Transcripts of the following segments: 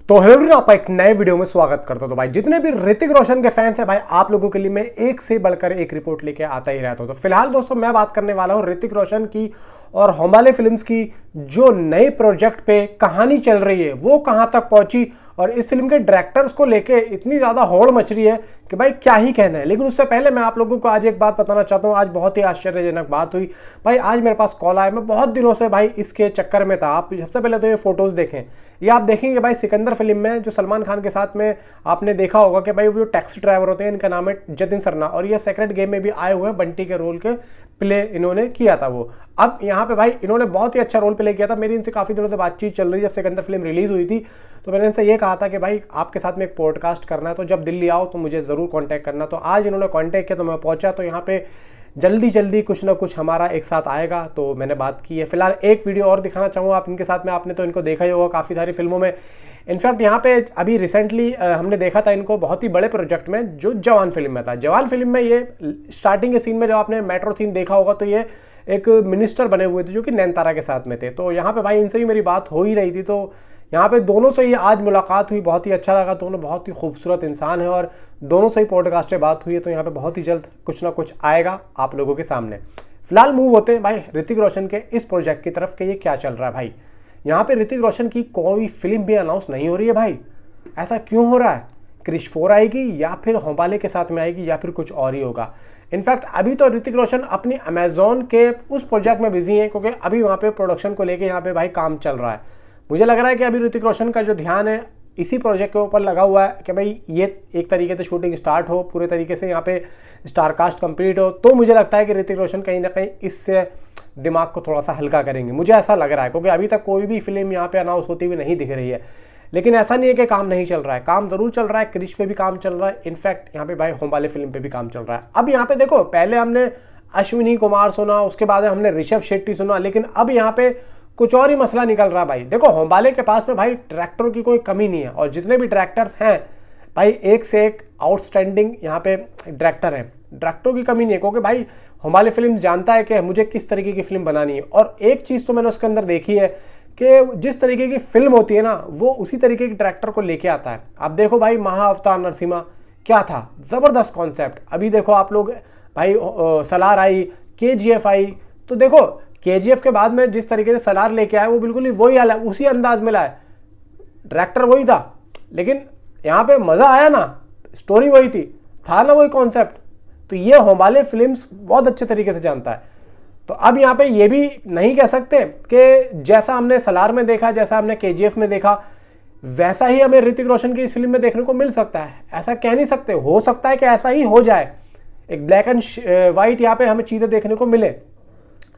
तो hello everyone, आपका एक नए वीडियो में स्वागत करता हूं। तो भाई जितने भी ऋतिक रोशन के फैंस हैं भाई, आप लोगों के लिए मैं एक से बढ़कर एक रिपोर्ट लेके आता ही रहता हूं। तो फिलहाल दोस्तों मैं बात करने वाला हूं ऋतिक रोशन की और होमबाले फिल्म्स की जो नए प्रोजेक्ट पे कहानी चल रही है वो कहां तक पहुंची और इस फिल्म के डायरेक्टर्स को लेके इतनी ज्यादा होड़ मच रही है कि भाई क्या ही कहना है। लेकिन उससे पहले मैं आप लोगों को आज एक बात बताना चाहता हूं। आज बहुत ही आश्चर्यजनक बात हुई भाई। आज मेरे पास कॉल आया, मैं बहुत दिनों से भाई इसके चक्कर में था। आप सबसे पहले तो ये फोटोज देखें, ये आप देखेंगे भाई सिकंदर फिल्म में जो सलमान खान के साथ में आपने देखा होगा कि भाई वो जो टैक्सी ड्राइवर होते हैं, इनका नाम है जतिन सरना और ये सेक्रेट गेम में भी आए हुए हैं, बंटी के रोल के प्ले इन्होंने किया था। वो अब यहाँ पे भाई इन्होंने बहुत ही अच्छा रोल प्ले किया था। मेरी इनसे काफ़ी दिनों से बातचीत चल रही है। जब सिकंदर फिल्म रिलीज हुई थी तो मैंने इनसे ये कहा था कि भाई आपके साथ में एक पॉडकास्ट करना है, तो जब दिल्ली आओ तो मुझे ज़रूर कॉन्टैक्ट करना। तो आज इन्होंने कॉन्टैक्ट किया तो मैं पहुंचा। तो यहाँ पे जल्दी कुछ ना कुछ हमारा एक साथ आएगा, तो मैंने बात की है। फिलहाल एक वीडियो और दिखाना चाहूँगा आप इनके साथ में। आपने तो इनको देखा ही होगा काफ़ी सारी फिल्मों में। इनफैक्ट यहाँ पे अभी रिसेंटली हमने देखा था इनको बहुत ही बड़े प्रोजेक्ट में जो जवान फिल्म में था। जवान फिल्म में ये स्टार्टिंग के सीन में जब आपने मेट्रो सीन देखा होगा तो ये एक मिनिस्टर बने हुए थे जो कि नैनतारा के साथ में थे। तो यहाँ पे भाई इनसे भी मेरी बात हो ही रही थी। तो यहाँ पे दोनों से ही आज मुलाकात हुई, बहुत ही अच्छा लगा। दोनों बहुत ही खूबसूरत इंसान है और दोनों से ही पॉडकास्ट पे बात हुई है। तो यहाँ पे बहुत ही जल्द कुछ ना कुछ आएगा आप लोगों के सामने। फिलहाल मूव होते हैं भाई ऋतिक रोशन के इस प्रोजेक्ट की तरफ कि ये क्या चल रहा है भाई। यहाँ पे ऋतिक रोशन की कोई फिल्म भी अनाउंस नहीं हो रही है भाई। ऐसा क्यों हो रहा है? क्रिश 4 आएगी या फिर होमबाले के साथ में आएगी या फिर कुछ और ही होगा। इनफैक्ट अभी तो ऋतिक रोशन अपनी अमेजोन के उस प्रोजेक्ट में बिजी है क्योंकि अभी वहाँ पे प्रोडक्शन को लेके यहाँ पे भाई काम चल रहा है। मुझे लग रहा है कि अभी ऋतिक रोशन का जो ध्यान है इसी प्रोजेक्ट के ऊपर लगा हुआ है कि भाई ये एक तरीके से शूटिंग स्टार्ट हो, पूरे तरीके से यहाँ पे स्टारकास्ट कंप्लीट हो। तो मुझे लगता है कि ऋतिक रोशन कहीं ना कहीं इससे दिमाग को थोड़ा सा हल्का करेंगे, मुझे ऐसा लग रहा है। क्योंकि अभी तक कोई भी फिल्म यहाँ पे अनाउंस होती हुई नहीं दिख रही है। लेकिन ऐसा नहीं है कि काम नहीं चल रहा है, काम जरूर चल रहा है। क्रिश पे भी काम चल रहा है, इनफैक्ट यहाँ पे भाई होमबाले फिल्म पे भी काम चल रहा है। अब यहाँ पे देखो, पहले हमने अश्विनी कुमार सुना, उसके बाद हमने ऋषभ शेट्टी सुना, लेकिन अब यहाँ पे कुछ और ही मसला निकल रहा है भाई। देखो होमबाले के पास में भाई डायरेक्टर की कोई कमी नहीं है और जितने भी डायरेक्टर्स हैं भाई एक से एक आउटस्टैंडिंग यहाँ पे डायरेक्टर हैं। डायरेक्टरों की कमी नहीं है क्योंकि भाई होमबाले फिल्म जानता है कि मुझे किस तरीके की फिल्म बनानी है। और एक चीज़ तो मैंने उसके अंदर देखी है कि जिस तरीके की फिल्म होती है ना वो उसी तरीके के डायरेक्टर को लेके आता है। अब देखो भाई महाअवतार नरसिम्हा क्या था, ज़बरदस्त कॉन्सेप्ट। अभी देखो आप लोग भाई सलार आई, KGF आई। तो देखो KGF के बाद में जिस तरीके से सलार लेके आए वो बिल्कुल ही वही हाल है, उसी अंदाज में लाए। डायरेक्टर वही था लेकिन यहाँ पे मज़ा आया ना, स्टोरी वही थी, था ना वही कॉन्सेप्ट। तो ये होमबाले फिल्म्स बहुत अच्छे तरीके से जानता है। तो अब यहाँ पे ये भी नहीं कह सकते कि जैसा हमने सलार में देखा, जैसा हमने KGF में देखा, वैसा ही हमें ऋतिक रोशन की इस फिल्म में देखने को मिल सकता है। ऐसा कह नहीं सकते, हो सकता है कि ऐसा ही हो जाए, एक ब्लैक एंड वाइट यहाँ पे हमें चीज़ें देखने को मिले।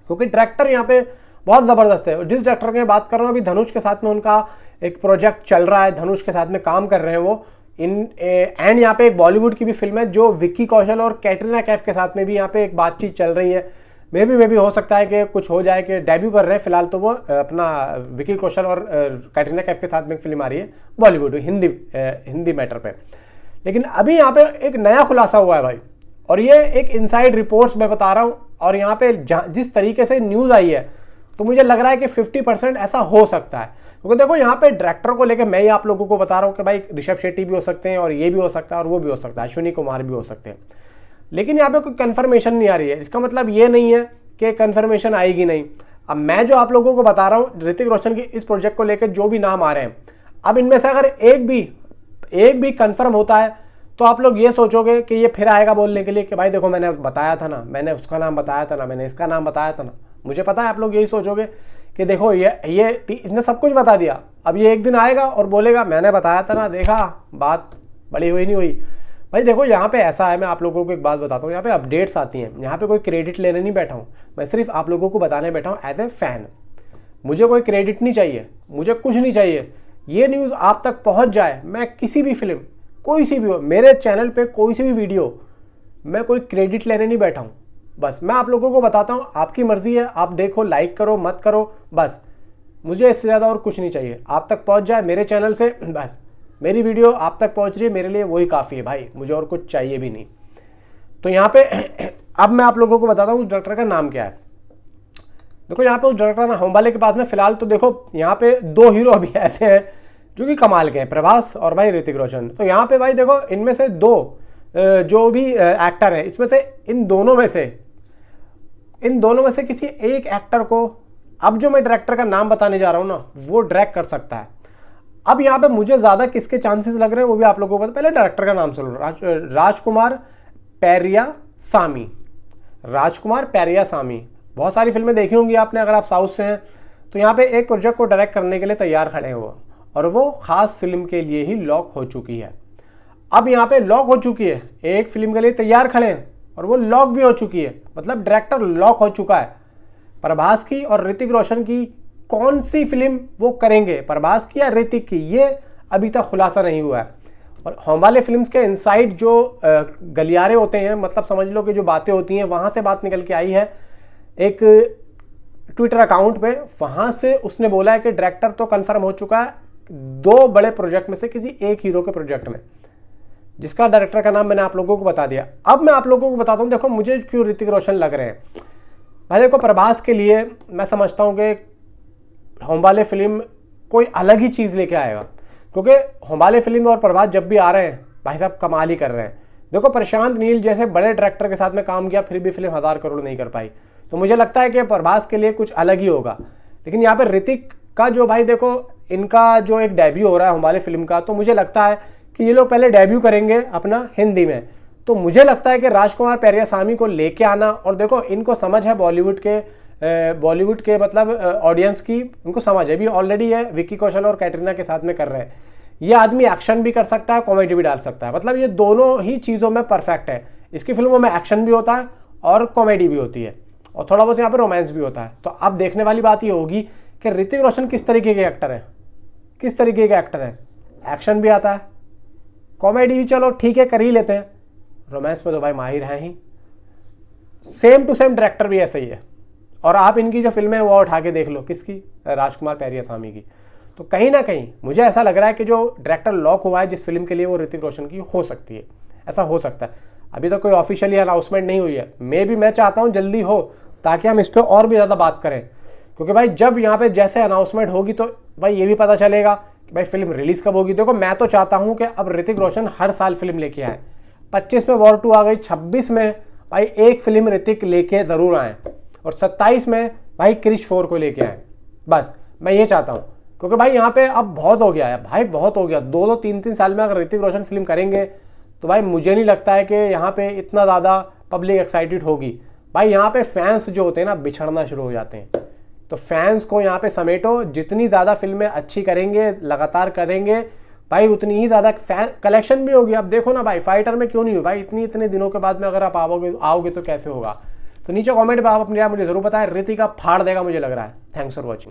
क्योंकि डायरेक्टर यहाँ पे बहुत ज़बरदस्त है। और जिस डायरेक्टर की बात कर रहा हूँ अभी, धनुष के साथ में उनका एक प्रोजेक्ट चल रहा है, धनुष के साथ में काम कर रहे हैं वो एंड यहाँ पे एक बॉलीवुड की भी फिल्म है जो विक्की कौशल और कैटरीना कैफ के साथ में भी यहाँ पे एक बातचीत चल रही है। मे भी हो सकता है कि कुछ हो जाए कि डेब्यू कर रहे हैं। फिलहाल तो वो अपना विक्की कौशल और कैटरीना कैफ के साथ में एक फिल्म आ रही है बॉलीवुड हिंदी मैटर पे। लेकिन अभी यहाँ पे एक नया खुलासा हुआ है भाई, और ये एक इनसाइड रिपोर्ट्स मैं बता रहा हूँ। और यहाँ पे जिस तरीके से न्यूज़ आई है तो मुझे लग रहा है कि 50% ऐसा हो सकता है। क्योंकि देखो यहाँ पे डायरेक्टर को लेकर मैं ही आप लोगों को बता रहा हूँ कि भाई ऋषभ शेट्टी भी हो सकते हैं और ये भी हो सकता है और वो भी हो सकता है, अश्विनी कुमार भी हो सकते हैं। लेकिन यहाँ पे कोई कंफर्मेशन नहीं आ रही है। इसका मतलब ये नहीं है कि कंफर्मेशन आएगी नहीं। अब मैं जो आप लोगों को बता रहा हूँ ऋतिक रोशन के इस प्रोजेक्ट को लेकर जो भी नाम आ रहे हैं, अब इनमें से अगर एक भी कंफर्म होता है तो आप लोग ये सोचोगे कि ये फिर आएगा बोलने के लिए कि भाई देखो मैंने बताया था ना, मैंने उसका नाम बताया था ना, मैंने इसका नाम बताया था ना। मुझे पता है आप लोग यही सोचोगे कि देखो ये इसने सब कुछ बता दिया। अब ये एक दिन आएगा और बोलेगा मैंने बताया था ना, देखा बात बड़ी हुई नहीं हुई। भाई देखो यहाँ पे ऐसा है, मैं आप लोगों को एक बात बताता हूँ, यहाँ पे अपडेट्स आती हैं। यहाँ पे कोई क्रेडिट लेने नहीं बैठा हूँ, मैं सिर्फ आप लोगों को बताने बैठा हूँ एज ए फैन। मुझे कोई क्रेडिट नहीं चाहिए, मुझे कुछ नहीं चाहिए। ये न्यूज़ आप तक पहुँच जाए, मैं किसी भी फिल्म कोई सी भी हो, मेरे चैनल पे कोई सी भी वीडियो, मैं कोई क्रेडिट लेने नहीं बैठा हूँ। बस मैं आप लोगों को बताता हूँ, आपकी मर्जी है, आप देखो, लाइक करो मत करो, बस मुझे इससे ज़्यादा और कुछ नहीं चाहिए। आप तक पहुँच जाए मेरे चैनल से, बस मेरी वीडियो आप तक पहुँच रही है, मेरे लिए वही काफ़ी है भाई, मुझे और कुछ चाहिए भी नहीं। तो यहाँ पे अब मैं आप लोगों को बताता हूँ उस डायरेक्टर का नाम क्या है। देखो यहाँ पे उस डायरेक्टर ना होमबाले के पास में फिलहाल तो देखो यहाँ पे 2 हीरो अभी ऐसे हैं जो कि कमाल के हैं, प्रभास और भाई ऋतिक रोशन। तो यहाँ पे भाई देखो इनमें से दो जो भी एक्टर हैं, इसमें से इन दोनों में से किसी एक एक्टर को अब जो मैं डायरेक्टर का नाम बताने जा रहा हूँ ना, वो डायरेक्ट कर सकता है। अब यहाँ पे मुझे ज़्यादा किसके चांसेस लग रहे हैं वो भी आप लोगों को पता। पहले डायरेक्टर का नाम सुन लो, राजकुमार पेरियासामी। राजकुमार पेरियासामी, बहुत सारी फिल्में देखी होंगी आपने अगर आप साउथ से हैं। तो यहाँ पे एक प्रोजेक्ट को डायरेक्ट करने के लिए तैयार खड़े हैं वो, और वो खास फिल्म के लिए ही लॉक हो चुकी है। अब यहाँ पे लॉक हो चुकी है, एक फिल्म के लिए तैयार खड़े हैं और वो लॉक भी हो चुकी है, मतलब डायरेक्टर लॉक हो चुका है। प्रभास की और ऋतिक रोशन की कौन सी फिल्म वो करेंगे, प्रभास की या ऋतिक की, ये अभी तक खुलासा नहीं हुआ है। और होमबाले फिल्म्स के इनसाइड जो गलियारे होते हैं, मतलब समझ लो कि जो बातें होती हैं, वहाँ से बात निकल के आई है एक ट्विटर अकाउंट पे। वहाँ से उसने बोला है कि डायरेक्टर तो कंफर्म हो चुका है 2 बड़े प्रोजेक्ट में से किसी एक हीरो के प्रोजेक्ट में, जिसका डायरेक्टर का नाम मैंने आप लोगों को बता दिया। अब मैं आप लोगों को बताता हूँ, देखो मुझे क्यों ऋतिक रोशन लग रहे हैं भाई। देखो प्रभास के लिए मैं समझता हूँ कि होमबाले फिल्म कोई अलग ही चीज़ लेके आएगा, क्योंकि होमबाले फिल्म और प्रभास जब भी आ रहे हैं भाई साहब कमाल ही कर रहे हैं। देखो प्रशांत नील जैसे बड़े डायरेक्टर के साथ में काम किया, फिर भी फिल्म 1000 करोड़ नहीं कर पाई। तो मुझे लगता है कि प्रभास के लिए कुछ अलग ही होगा। लेकिन यहाँ पे ऋतिक का जो भाई देखो इनका जो एक डेब्यू हो रहा है हमारे फिल्म का, तो मुझे लगता है कि ये लोग पहले डेब्यू करेंगे अपना हिंदी में। तो मुझे लगता है कि राजकुमार पेरियासामी को लेके आना, और देखो इनको समझ है बॉलीवुड के मतलब ऑडियंस की इनको समझ है भी, ऑलरेडी है विक्की कौशल और कैटरीना के साथ में कर रहे हैं। ये आदमी एक्शन भी कर सकता है, कॉमेडी भी डाल सकता है, मतलब ये दोनों ही चीज़ों में परफेक्ट है। इसकी फिल्मों में एक्शन भी होता है और कॉमेडी भी होती है, और थोड़ा बहुत यहाँ पे रोमांस भी होता है। तो अब देखने वाली बात ये होगी कि ऋतिक रोशन किस तरीके के एक्टर है, किस तरीके के एक्टर है। एक्शन भी आता है, कॉमेडी भी चलो ठीक है कर ही लेते हैं, रोमांस में तो भाई माहिर हैं ही। सेम टू सेम डायरेक्टर भी ऐसा ही है। और आप इनकी जो फिल्में वो उठा के देख लो, किसकी, राजकुमार पेरियासामी की। तो कहीं ना कहीं मुझे ऐसा लग रहा है कि जो डायरेक्टर लॉक हुआ है जिस फिल्म के लिए, वो ऋतिक रोशन की हो सकती है, ऐसा हो सकता है। अभी तो कोई ऑफिशियली अनाउंसमेंट नहीं हुई है, मैं चाहता हूँ जल्दी हो ताकि हम इस पर और भी ज़्यादा बात करें। क्योंकि भाई जब यहाँ पे जैसे अनाउंसमेंट होगी तो भाई ये भी पता चलेगा कि भाई फिल्म रिलीज़ कब होगी। देखो मैं तो चाहता हूँ कि अब ऋतिक रोशन हर साल फिल्म लेके आए। 25 में वॉर 2 आ गई, 26 में भाई एक फिल्म ऋतिक लेके ज़रूर आए, और 27 में भाई क्रिश 4 को लेके आए। बस मैं ये चाहता हूँ, क्योंकि भाई यहाँ पे अब बहुत हो गया है भाई, बहुत हो गया। 2-2, 3-3 साल में अगर ऋतिक रोशन फिल्म करेंगे तो भाई मुझे नहीं लगता है कि यहाँ पे इतना ज़्यादा पब्लिक एक्साइटेड होगी। भाई यहाँ पे फैंस जो होते हैं ना बिछड़ना शुरू हो जाते हैं। तो फैंस को यहाँ पे समेटो, जितनी ज़्यादा फिल्में अच्छी करेंगे, लगातार करेंगे भाई, उतनी ही ज़्यादा कलेक्शन भी होगी। अब देखो ना भाई, फाइटर में क्यों नहीं हुई भाई, इतने दिनों के बाद में अगर आप आओगे तो कैसे होगा। तो नीचे कमेंट में आप अपनी राय मुझे जरूर बताएं। ऋतिक का फाड़ देगा मुझे लग रहा है। Thanks for watching.